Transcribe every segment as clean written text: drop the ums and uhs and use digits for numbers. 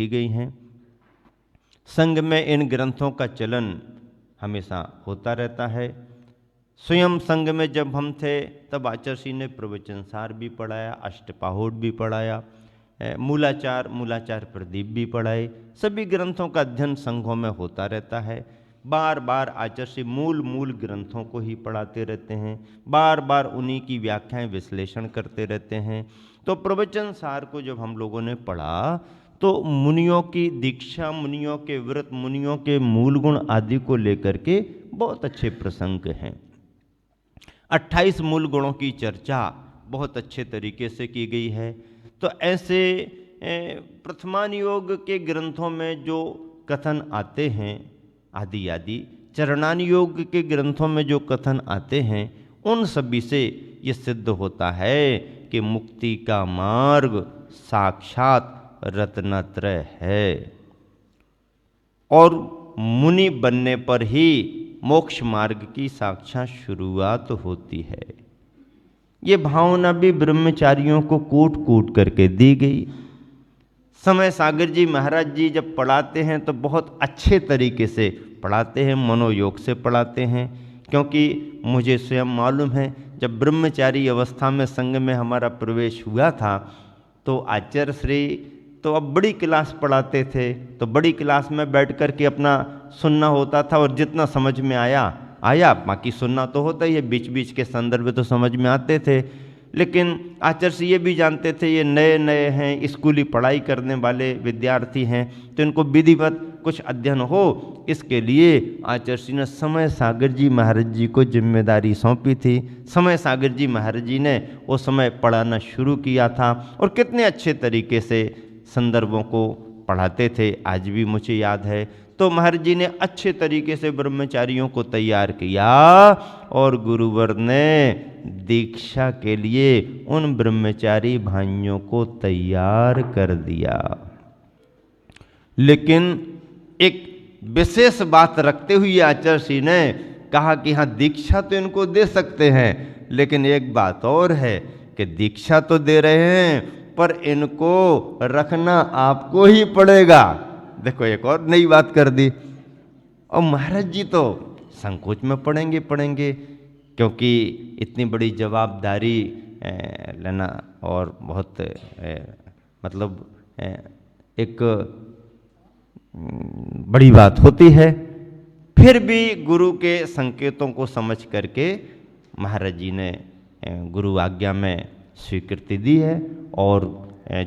लिखी गई हैं। संघ में इन ग्रंथों का चलन हमेशा होता रहता है। स्वयं संघ में जब हम थे तब आचार्य ने प्रवचनसार भी पढ़ाया, अष्टपाहोट भी पढ़ाया, मूलाचार प्रदीप भी पढ़ाए। सभी ग्रंथों का अध्ययन संघों में होता रहता है। बार बार आचार्य मूल ग्रंथों को ही पढ़ाते रहते हैं, बार बार उन्हीं की व्याख्याएं विश्लेषण करते रहते हैं। तो प्रवचन सार को जब हम लोगों ने पढ़ा तो मुनियों की दीक्षा, मुनियों के व्रत, मुनियों के मूल गुण आदि को लेकर के बहुत अच्छे प्रसंग हैं। 28 मूल गुणों की चर्चा बहुत अच्छे तरीके से की गई है। तो ऐसे प्रथमान योग के ग्रंथों में जो कथन आते हैं आदि चरणान योग के ग्रंथों में जो कथन आते हैं उन सभी से ये सिद्ध होता है कि मुक्ति का मार्ग साक्षात रत्नत्रय है और मुनि बनने पर ही मोक्ष मार्ग की साक्षात शुरुआत होती है। ये भावना भी ब्रह्मचारियों को कूट कूट करके दी गई। समय सागर जी महाराज जी जब पढ़ाते हैं तो बहुत अच्छे तरीके से पढ़ाते हैं, मनोयोग से पढ़ाते हैं। क्योंकि मुझे स्वयं मालूम है जब ब्रह्मचारी अवस्था में संघ में हमारा प्रवेश हुआ था तो आचार्य श्री तो अब बड़ी क्लास पढ़ाते थे, तो बड़ी क्लास में बैठ कर के अपना सुनना होता था और जितना समझ में आया बाकी सुनना तो होता ही है, बीच बीच के संदर्भ तो समझ में आते थे। लेकिन आचार्य ये भी जानते थे ये नए नए हैं, स्कूली पढ़ाई करने वाले विद्यार्थी हैं, तो इनको विधिवत कुछ अध्ययन हो, इसके लिए आचार्य ने समय सागर जी महाराज जी को जिम्मेदारी सौंपी थी। समय सागर जी महाराज जी ने उस समय पढ़ाना शुरू किया था और कितने अच्छे तरीके से संदर्भों को पढ़ाते थे, आज भी मुझे याद है। तो महाराज जी ने अच्छे तरीके से ब्रह्मचारियों को तैयार किया और गुरुवर ने दीक्षा के लिए उन ब्रह्मचारी भाइयों को तैयार कर दिया। लेकिन एक विशेष बात रखते हुए आचार्य ने कहा कि हाँ दीक्षा तो इनको दे सकते हैं, लेकिन एक बात और है कि दीक्षा तो दे रहे हैं पर इनको रखना आपको ही पड़ेगा। देखो एक और नई बात कर दी। और महाराज जी तो संकोच में पड़ेंगे क्योंकि इतनी बड़ी जवाबदारी लेना और बहुत मतलब एक बड़ी बात होती है। फिर भी गुरु के संकेतों को समझ करके महाराज जी ने गुरु आज्ञा में स्वीकृति दी है और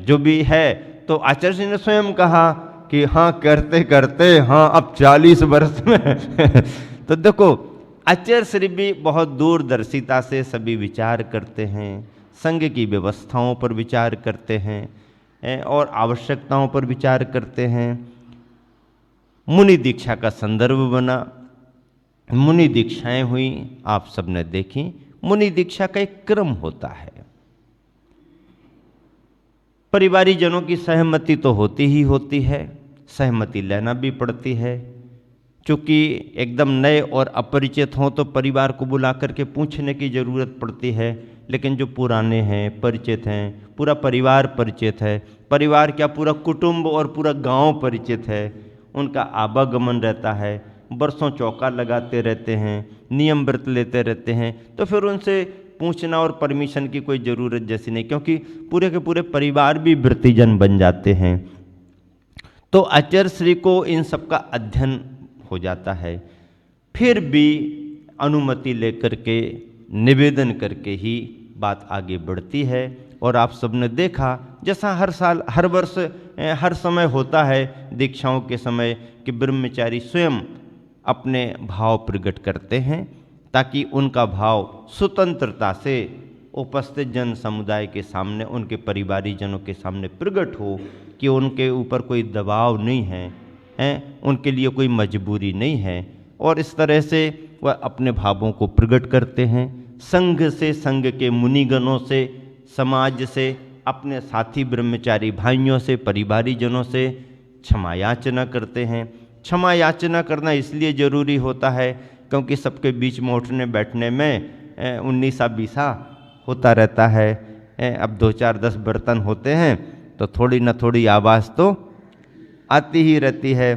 जो भी है तो आचार्य ने स्वयं कहा कि हाँ करते करते हाँ अब 40 वर्ष में तो देखो आचार्य श्री भी बहुत दूरदर्शिता से सभी विचार करते हैं, संघ की व्यवस्थाओं पर विचार करते हैं और आवश्यकताओं पर विचार करते हैं। मुनि दीक्षा का संदर्भ बना, मुनि दीक्षाएं हुई, आप सबने देखी। मुनि दीक्षा का एक क्रम होता है, परिवारी जनों की सहमति तो होती ही होती है, सहमति लेना भी पड़ती है। चूँकि एकदम नए और अपरिचित हों तो परिवार को बुला करके पूछने की ज़रूरत पड़ती है, लेकिन जो पुराने हैं, परिचित हैं, पूरा परिवार परिचित है, परिवार क्या पूरा कुटुंब और पूरा गांव परिचित है, उनका आवागमन रहता है, बरसों चौका लगाते रहते हैं, नियम व्रत लेते रहते हैं, तो फिर उनसे पूछना और परमिशन की कोई ज़रूरत जैसी नहीं, क्योंकि पूरे के पूरे परिवार भी व्रतिजन बन जाते हैं। तो आचार्य श्री को इन सब का अध्ययन हो जाता है। फिर भी अनुमति लेकर के निवेदन करके ही बात आगे बढ़ती है। और आप सबने देखा जैसा हर साल हर वर्ष हर समय होता है दीक्षाओं के समय कि ब्रह्मचारी स्वयं अपने भाव प्रकट करते हैं ताकि उनका भाव स्वतंत्रता से उपस्थित जन समुदाय के सामने, उनके परिवारी जनों के सामने प्रकट हो कि उनके ऊपर कोई दबाव नहीं है, उनके लिए कोई मजबूरी नहीं है। और इस तरह से वह अपने भावों को प्रकट करते हैं। संघ से, संघ के मुनिगणों से, समाज से, अपने साथी ब्रह्मचारी भाइयों से, परिवारी जनों से क्षमा याचना करते हैं। क्षमा याचना करना इसलिए ज़रूरी होता है क्योंकि सबके बीच में उठने बैठने में 19-20 होता रहता है। अब 2-4-10 बर्तन होते हैं तो थोड़ी ना थोड़ी आवाज़ तो आती ही रहती है।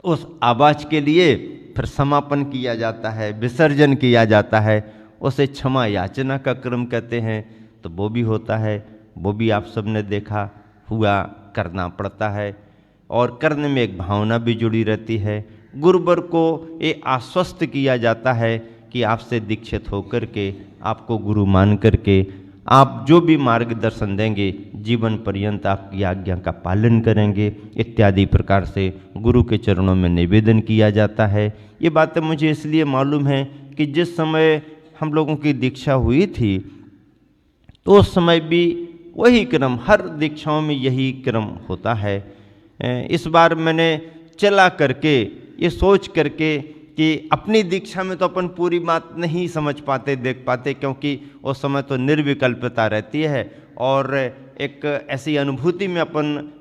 उस आवाज़ के लिए फिर समापन किया जाता है, विसर्जन किया जाता है, उसे क्षमा याचना का क्रम कहते हैं। तो वो भी होता है, वो भी आप सबने देखा हुआ करना पड़ता है, और करने में एक भावना भी जुड़ी रहती है। गुरुवर को ये आश्वस्त किया जाता है कि आपसे दीक्षित होकर के, आपको गुरु मान करके आप जो भी मार्गदर्शन देंगे जीवन पर्यंत आपकी आज्ञा का पालन करेंगे, इत्यादि प्रकार से गुरु के चरणों में निवेदन किया जाता है। ये बातें मुझे इसलिए मालूम है कि जिस समय हम लोगों की दीक्षा हुई थी तो उस समय भी वही क्रम, हर दीक्षाओं में यही क्रम होता है। इस बार मैंने चला करके ये सोच करके कि अपनी दीक्षा में तो अपन पूरी बात नहीं समझ पाते, देख पाते, क्योंकि उस समय तो निर्विकल्पता रहती है और एक ऐसी अनुभूति में अपन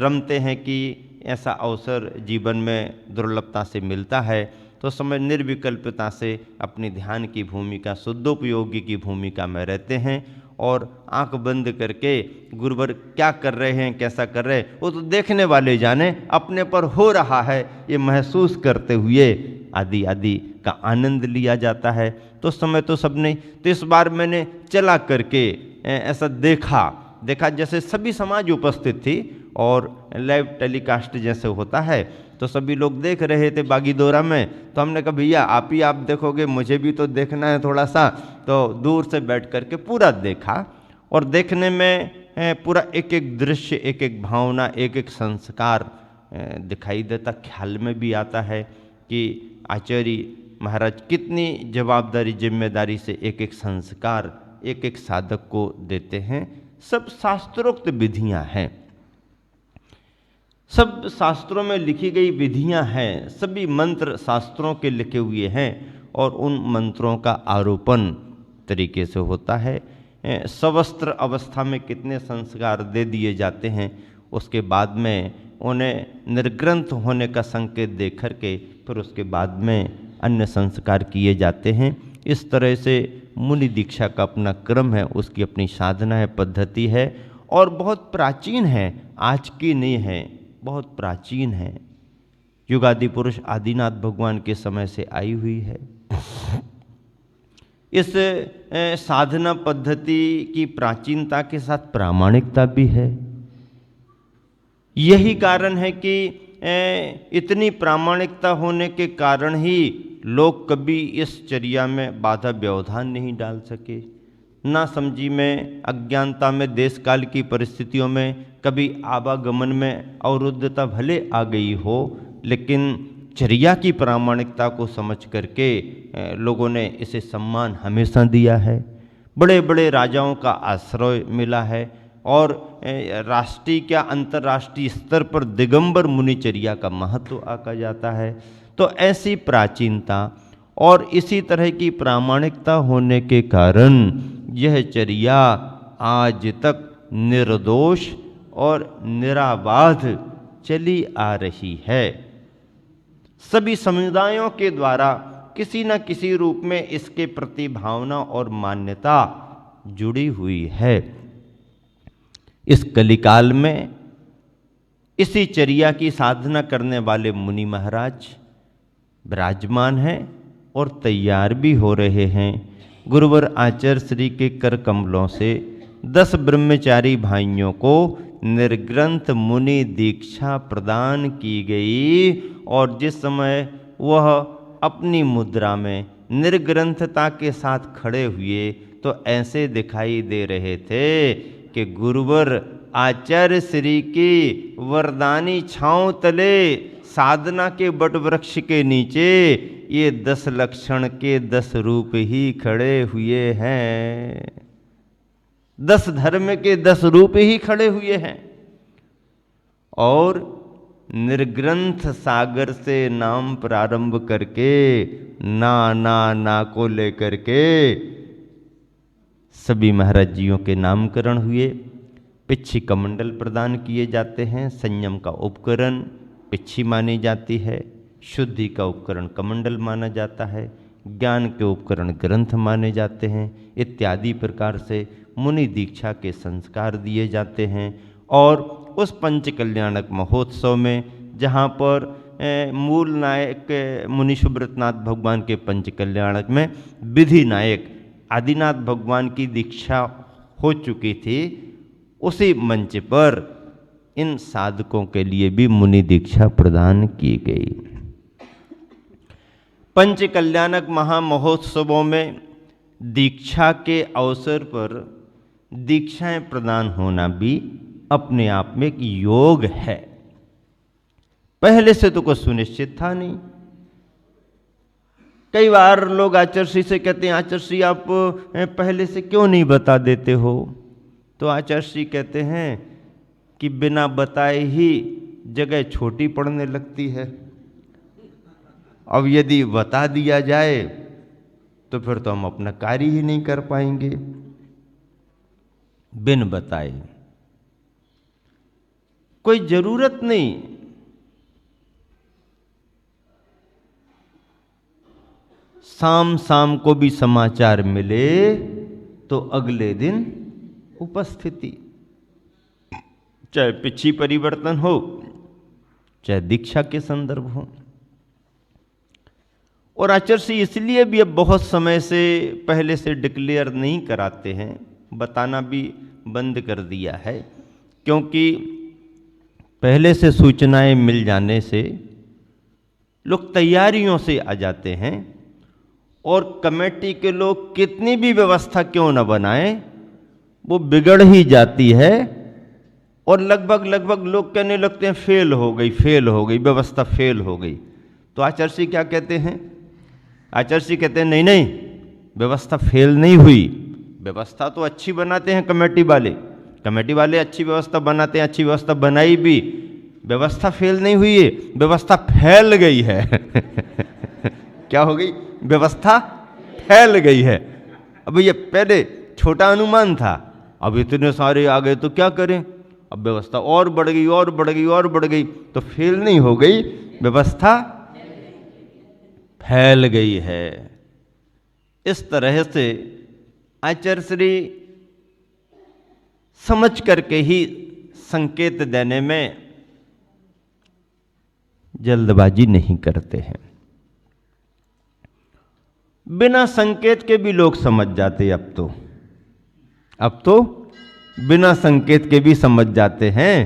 रमते हैं कि ऐसा अवसर जीवन में दुर्लभता से मिलता है। तो समय निर्विकल्पता से अपनी ध्यान की भूमिका, शुद्धोपयोगी की भूमिका में रहते हैं और आंख बंद करके गुरुवर क्या कर रहे हैं, कैसा कर रहे हैं, वो तो देखने वाले जाने, अपने पर हो रहा है ये महसूस करते हुए आदि आदि का आनंद लिया जाता है। तो उस समय तो सबने, तो इस बार मैंने चला करके ऐसा देखा जैसे सभी समाज उपस्थित थी और लाइव टेलीकास्ट जैसे होता है तो सभी लोग देख रहे थे बागीदोरा में। तो हमने कहा भैया आप ही आप देखोगे, मुझे भी तो देखना है थोड़ा सा। तो दूर से बैठ करके पूरा देखा और देखने में पूरा एक एक दृश्य, एक एक भावना, एक एक संस्कार दिखाई देता, ख्याल में भी आता है कि आचार्य महाराज कितनी जवाबदारी, जिम्मेदारी से एक एक संस्कार एक एक साधक को देते हैं। सब शास्त्रोक्त विधियां हैं, सब शास्त्रों में लिखी गई विधियां हैं, सभी मंत्र शास्त्रों के लिखे हुए हैं और उन मंत्रों का आरोपण तरीके से होता है। सवस्त्र अवस्था में कितने संस्कार दे दिए जाते हैं, उसके बाद में उन्हें निर्ग्रंथ होने का संकेत दे करके फिर उसके बाद में अन्य संस्कार किए जाते हैं। इस तरह से मुनि दीक्षा का अपना क्रम है, उसकी अपनी साधना है, पद्धति है और बहुत प्राचीन है, आज की नहीं है, बहुत प्राचीन है, युगादि पुरुष आदिनाथ भगवान के समय से आई हुई है। इस साधना पद्धति की प्राचीनता के साथ प्रामाणिकता भी है। यही कारण है कि इतनी प्रामाणिकता होने के कारण ही लोग कभी इस चर्या में बाधा व्यवधान नहीं डाल सके। ना समझी में, अज्ञानता में, देश काल की परिस्थितियों में कभी आवागमन में अवरुद्धता भले आ गई हो, लेकिन चर्या की प्रामाणिकता को समझ करके लोगों ने इसे सम्मान हमेशा दिया है। बड़े बड़े राजाओं का आश्रय मिला है और राष्ट्रीय क्या अंतर्राष्ट्रीय स्तर पर दिगंबर मुनिचर्या का महत्व आका जाता है। तो ऐसी प्राचीनता और इसी तरह की प्रामाणिकता होने के कारण यह चर्या आज तक निर्दोष और निराबाध चली आ रही है। सभी समुदायों के द्वारा किसी न किसी रूप में इसके प्रति भावना और मान्यता जुड़ी हुई है। इस कलिकाल में इसी चर्या की साधना करने वाले मुनि महाराज विराजमान हैं और तैयार भी हो रहे हैं। गुरुवर आचार्य श्री के कर कमलों से 10 ब्रह्मचारी भाइयों को निर्ग्रंथ मुनि दीक्षा प्रदान की गई और जिस समय वह अपनी मुद्रा में निर्ग्रंथता के साथ खड़े हुए तो ऐसे दिखाई दे रहे थे कि गुरुवर आचार्य श्री की वरदानी छांव तले साधना के बट वृक्ष के नीचे ये 10 लक्षण के 10 रूप ही खड़े हुए हैं। 10 धर्म के 10 रूप ही खड़े हुए हैं और निर्ग्रंथ सागर से नाम प्रारंभ करके ना को लेकर के सभी महाराज जियों के नामकरण हुए। पिच्छी कमंडल प्रदान किए जाते हैं। संयम का उपकरण पिच्छी मानी जाती है, शुद्धि का उपकरण कमंडल माना जाता है, ज्ञान के उपकरण ग्रंथ माने जाते हैं, इत्यादि प्रकार से मुनि दीक्षा के संस्कार दिए जाते हैं और उस पंच कल्याणक महोत्सव में, जहाँ पर मूल नायक मुनि सुब्रतनाथ भगवान के पंच कल्याणक में विधि नायक आदिनाथ भगवान की दीक्षा हो चुकी थी, उसी मंच पर इन साधकों के लिए भी मुनि दीक्षा प्रदान की गई। पंच कल्याणक महामहोत्सवों में दीक्षा के अवसर पर दीक्षाएं प्रदान होना भी अपने आप में एक योग है। पहले से तो कुछ सुनिश्चित था नहीं। कई बार लोग आचार्य से कहते हैं, आचार्य आप पहले से क्यों नहीं बता देते हो? तो आचार्य कहते हैं कि बिना बताए ही जगह छोटी पड़ने लगती है। अब यदि बता दिया जाए तो फिर तो हम अपना कार्य ही नहीं कर पाएंगे। बिन बताए कोई जरूरत नहीं। शाम शाम को भी समाचार मिले तो अगले दिन उपस्थिति, चाहे पिछी परिवर्तन हो, चाहे दीक्षा के संदर्भ हो। और आचार्य इसलिए भी अब बहुत समय से पहले से डिक्लेयर नहीं कराते हैं, बताना भी बंद कर दिया है, क्योंकि पहले से सूचनाएं मिल जाने से लोग तैयारियों से आ जाते हैं, और कमेटी के लोग कितनी भी व्यवस्था क्यों न बनाएं, वो बिगड़ ही जाती है। और लगभग लोग कहने लगते हैं फेल हो गई व्यवस्था, फेल हो गई। तो आचार्य क्या कहते हैं? आचार्य कहते हैं नहीं, व्यवस्था फेल नहीं हुई। व्यवस्था तो अच्छी बनाते हैं कमेटी वाले अच्छी व्यवस्था बनाते हैं, अच्छी व्यवस्था बनाई भी, व्यवस्था फेल नहीं हुई है, व्यवस्था फैल गई है। क्या हो गई? व्यवस्था फैल गई है। अब ये पहले छोटा अनुमान था, अब इतने सारे आ गए तो क्या करें? अब व्यवस्था और बढ़ गई, तो फेल नहीं हो गई, व्यवस्था फैल गई है। इस तरह से आचार्य श्री समझ करके ही संकेत देने में जल्दबाजी नहीं करते हैं। बिना संकेत के भी लोग समझ जाते। अब तो बिना संकेत के भी समझ जाते हैं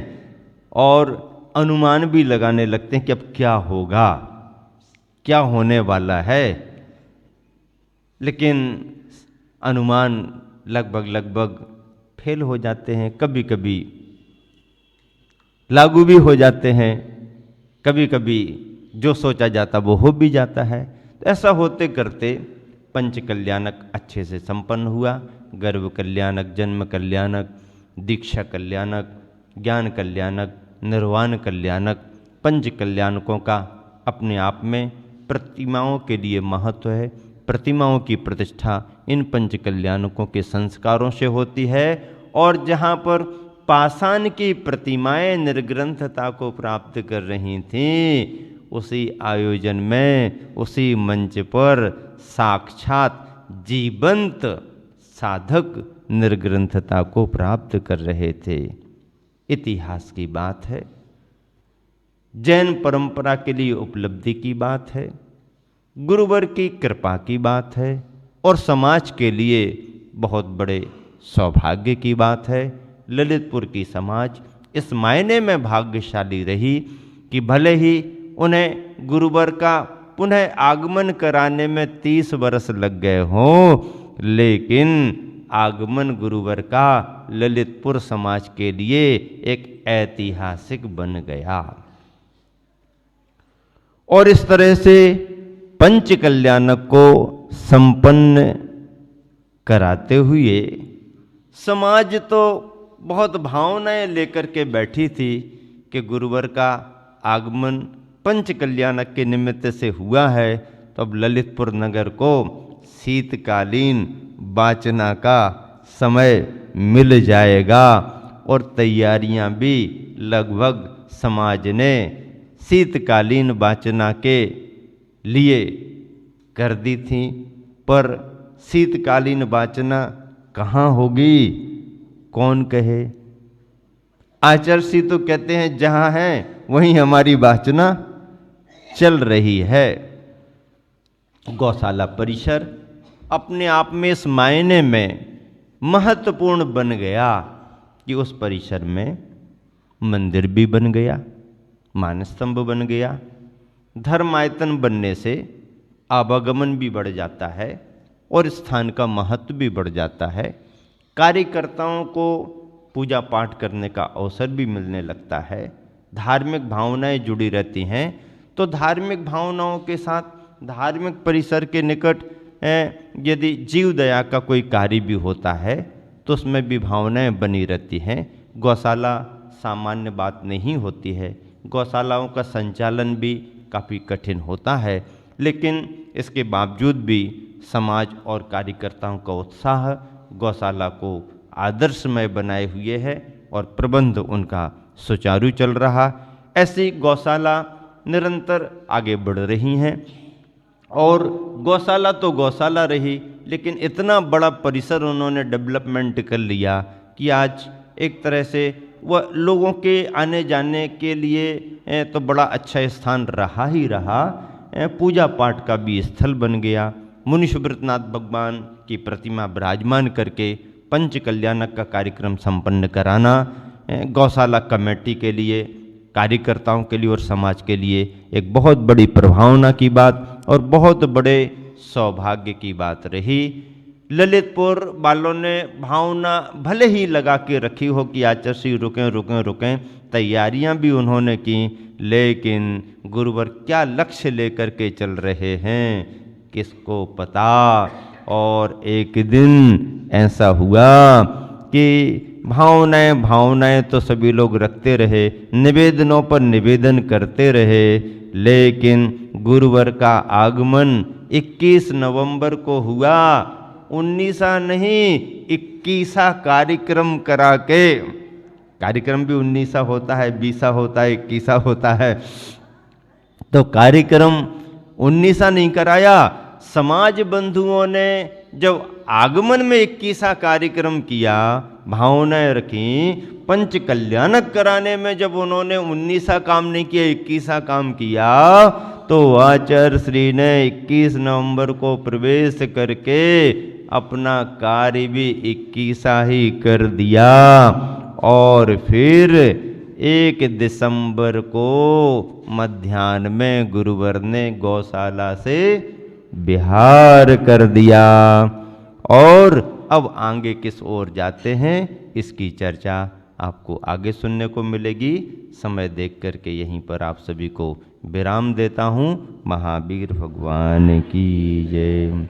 और अनुमान भी लगाने लगते हैं कि अब क्या होगा, क्या होने वाला है। लेकिन अनुमान लगभग फेल हो जाते हैं, कभी कभी लागू भी हो जाते हैं, कभी कभी जो सोचा जाता वो हो भी जाता है। तो ऐसा होते करते पंच कल्याणक अच्छे से संपन्न हुआ। गर्भ कल्याणक, जन्म कल्याणक, दीक्षा कल्याणक, ज्ञान कल्याणक, निर्वाण कल्याणक, पंच कल्याणकों का अपने आप में प्रतिमाओं के लिए महत्व है। प्रतिमाओं की प्रतिष्ठा इन पंच कल्याणकों के संस्कारों से होती है। और जहाँ पर पाषाण की प्रतिमाएं निर्ग्रंथता को प्राप्त कर रही थीं, उसी आयोजन में, उसी मंच पर साक्षात जीवंत साधक निर्ग्रंथता को प्राप्त कर रहे थे। इतिहास की बात है, जैन परंपरा के लिए उपलब्धि की बात है, गुरुवर की कृपा की बात है, और समाज के लिए बहुत बड़े सौभाग्य की बात है। ललितपुर की समाज इस मायने में भाग्यशाली रही कि भले ही उन्हें गुरुवर का पुनः आगमन कराने में 30 वर्ष लग गए हों, लेकिन आगमन गुरुवर का ललितपुर समाज के लिए एक ऐतिहासिक बन गया। और इस तरह से पंच कल्याणक को संपन्न कराते हुए समाज तो बहुत भावनाएं लेकर के बैठी थी कि गुरुवर का आगमन पंच कल्याणक के निमित्त से हुआ है, तो अब ललितपुर नगर को शीतकालीन वाचना का समय मिल जाएगा। और तैयारियां भी लगभग समाज ने शीतकालीन वाचना के लिए कर दी थी। पर शीतकालीन वाचना कहाँ होगी, कौन कहे? आचर्षि तो कहते हैं जहाँ है वहीं हमारी वासना चल रही है। गौशाला परिसर अपने आप में इस मायने में महत्वपूर्ण बन गया कि उस परिसर में मंदिर भी बन गया, मानस्तंभ बन गया। धर्मायतन बनने से आवागमन भी बढ़ जाता है और स्थान का महत्व भी बढ़ जाता है। कार्यकर्ताओं को पूजा पाठ करने का अवसर भी मिलने लगता है। धार्मिक भावनाएं जुड़ी रहती हैं, तो धार्मिक भावनाओं के साथ धार्मिक परिसर के निकट यदि जीव दया का कोई कार्य भी होता है तो उसमें भी भावनाएं बनी रहती हैं। गौशाला सामान्य बात नहीं होती है, गौशालाओं का संचालन भी काफ़ी कठिन होता है, लेकिन इसके बावजूद भी समाज और कार्यकर्ताओं का उत्साह गौशाला को आदर्शमय बनाए हुए है और प्रबंध उनका सुचारू चल रहा। ऐसी गौशाला निरंतर आगे बढ़ रही हैं और गौशाला तो गौशाला रही, लेकिन इतना बड़ा परिसर उन्होंने डेवलपमेंट कर लिया कि आज एक तरह से वह लोगों के आने जाने के लिए तो बड़ा अच्छा स्थान रहा ही रहा, पूजा पाठ का भी स्थल बन गया। मुनि सुब्रतनाथ भगवान की प्रतिमा विराजमान करके पंच कल्याणक का कार्यक्रम संपन्न कराना गौशाला कमेटी के लिए, कार्यकर्ताओं के लिए और समाज के लिए एक बहुत बड़ी प्रभावना की बात और बहुत बड़े सौभाग्य की बात रही। ललितपुर वालों ने भावना भले ही लगा के रखी हो कि आचर्षि रुकें रुकें रुकें, तैयारियां भी उन्होंने की, लेकिन गुरुवर क्या लक्ष्य लेकर के चल रहे हैं किसको पता। और एक दिन ऐसा हुआ कि भावनाएं तो सभी लोग रखते रहे, निवेदनों पर निवेदन करते रहे, लेकिन गुरुवर का आगमन 21 नवंबर को हुआ। 19 नहीं 21 कार्यक्रम करा के, कार्यक्रम भी 19 होता है, 20 होता है, 21 होता है, तो कार्यक्रम 19 नहीं कराया। समाज बंधुओं ने जब आगमन में 21 कार्यक्रम किया, भावनाएं रखी, पंच कल्याणक कराने में जब उन्होंने 19 काम नहीं किया, 21 काम किया, तो आचार्य श्री ने 21 नवंबर को प्रवेश करके अपना कार्य भी 21 ही कर दिया। और फिर 1 दिसंबर को मध्याह्न में गुरुवर ने गौशाला से बिहार कर दिया। और अब आगे किस ओर जाते हैं इसकी चर्चा आपको आगे सुनने को मिलेगी। समय देख करके यहीं पर आप सभी को विराम देता हूँ। महावीर भगवान की जय।